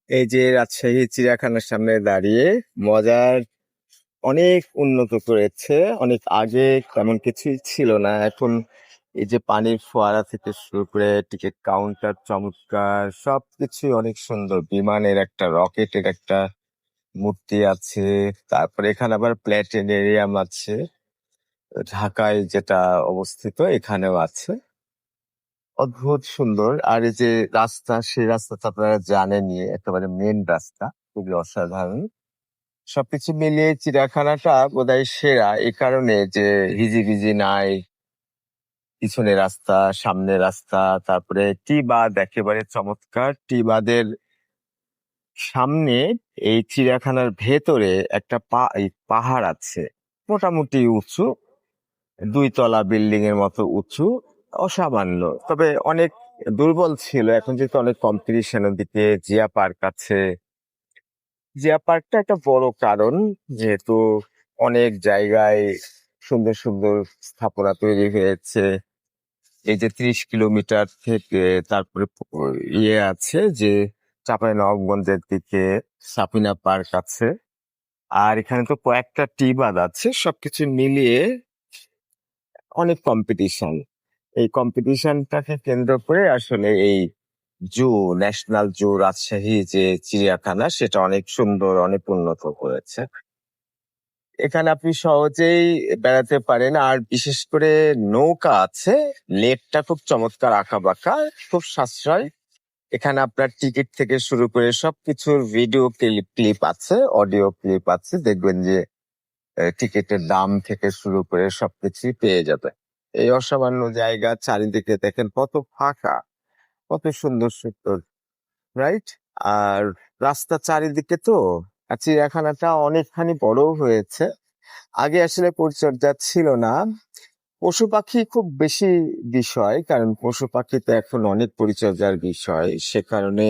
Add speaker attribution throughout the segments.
Speaker 1: এই যে রাজশাহী চিড়িয়াখানার সামনে দাঁড়িয়ে মজার অনেক উন্নত করেছে। অনেক আগে তেমন কিছুই ছিল না। এখন এই যে পানির ফোয়ারা থেকে শুরু করে টিকিট কাউন্টার চমৎকার, সবকিছুই অনেক সুন্দর। বিমানের একটা, রকেটের একটা মূর্তি আছে। তারপরে এখানে আবার প্ল্যানেটেরিয়াম আছে, ঢাকায় যেটা অবস্থিত এখানেও আছে। অদ্ভুত সুন্দর। আর এই যে রাস্তা, সেই রাস্তাটা আপনারা জানেনই, একেবারে মেন রাস্তা, খুবই অসাধারণ। সবকিছু মিলিয়ে চিড়িয়াখানাটা বোধহয় সেরা এই কারণে যে হিজিবিজি নাই, পিছনে রাস্তা, সামনে রাস্তা। তারপরে টি বাঁধ একেবারে চমৎকার। টি বাঁধের সামনে এই চিড়িয়াখানার ভেতরে একটা এই পাহাড় আছে, মোটামুটি উঁচু, 2 তলা বিল্ডিং এর মতো উঁচু, অসামান্য। তবে অনেক দুর্বল ছিল। এখন যেহেতু অনেক কম্পিটিশনের দিকে, জিয়া পার্ক আছে। জিয়া পার্কটা একটা বড় কারণ, যেহেতু অনেক জায়গায় সুন্দর সুন্দর স্থাপনা তৈরি হয়েছে। এই যে 30 কিলোমিটার থেকে তারপরে ইয়ে আছে যে চাঁপাইনবাবগঞ্জের দিকে সাপিনা পার্ক আছে। আর এখানে তো কয়েকটা টি বাঁধ আছে। সবকিছু মিলিয়ে অনেক কম্পিটিশন। এই কম্পিটিশনটাকে কেন্দ্র করে আসলে এই জু, ন্যাশনাল জু রাজশাহী যে চিড়িয়াখানা, সেটা অনেক সুন্দর, অনেক উন্নত করেছে। এখানে আপনি সহজেই বেড়াতে পারেন। আর বিশেষ করে নৌকা আছে, লেকটা খুব চমৎকার, আঁকা বাঁকা, খুব সাশ্রয়। এখানে আপনার টিকিট থেকে শুরু করে সবকিছুর ভিডিও ক্লিপ আছে, অডিও ক্লিপ আছে। দেখবেন যে টিকিটের দাম থেকে শুরু করে সবকিছুই পেয়ে যাবে। এই অসামান্য জায়গা, চারিদিকে দেখেন কত ফাঁকা, কত সুন্দর সুন্দর, রাইট? আর রাস্তা চারিদিকে তো। আর চিড়িয়াখানাটা অনেকখানি বড় হয়েছে। আগে আসলে পরিচর্যা ছিল না। পশু পাখি খুব বেশি বিষয়, কারণ পশু পাখি তো এখন অনেক পরিচর্যার বিষয়। সে কারণে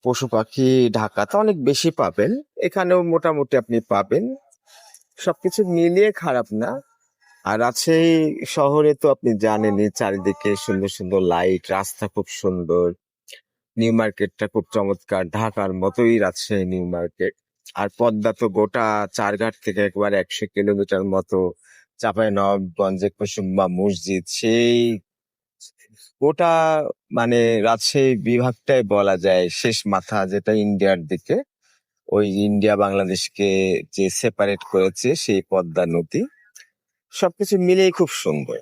Speaker 1: পশু পাখি ঢাকাতে অনেক বেশি পাবেন, এখানেও মোটামুটি আপনি পাবেন। সবকিছু মিলিয়ে খারাপ না। আর রাজশাহী শহরে তো আপনি জানেনই, চারিদিকে সুন্দর সুন্দর লাইট, রাস্তা খুব সুন্দর, নিউ মার্কেটটা খুব চমৎকার, ঢাকার মতোই রাজশাহী নিউ মার্কেট। আর পদ্মা তো গোটা চারঘাট থেকে একবার 100 কিলোমিটার মতো, চাঁপাইনবাবগঞ্জে কুসুম্বা মসজিদ, সেই গোটা মানে রাজশাহী বিভাগটাই বলা যায় শেষ মাথা, যেটা ইন্ডিয়ার দিকে। ওই ইন্ডিয়া বাংলাদেশকে যে সেপারেট করেছে সেই পদ্মা নদী। সবকিছু মিলেই খুব সুন্দর।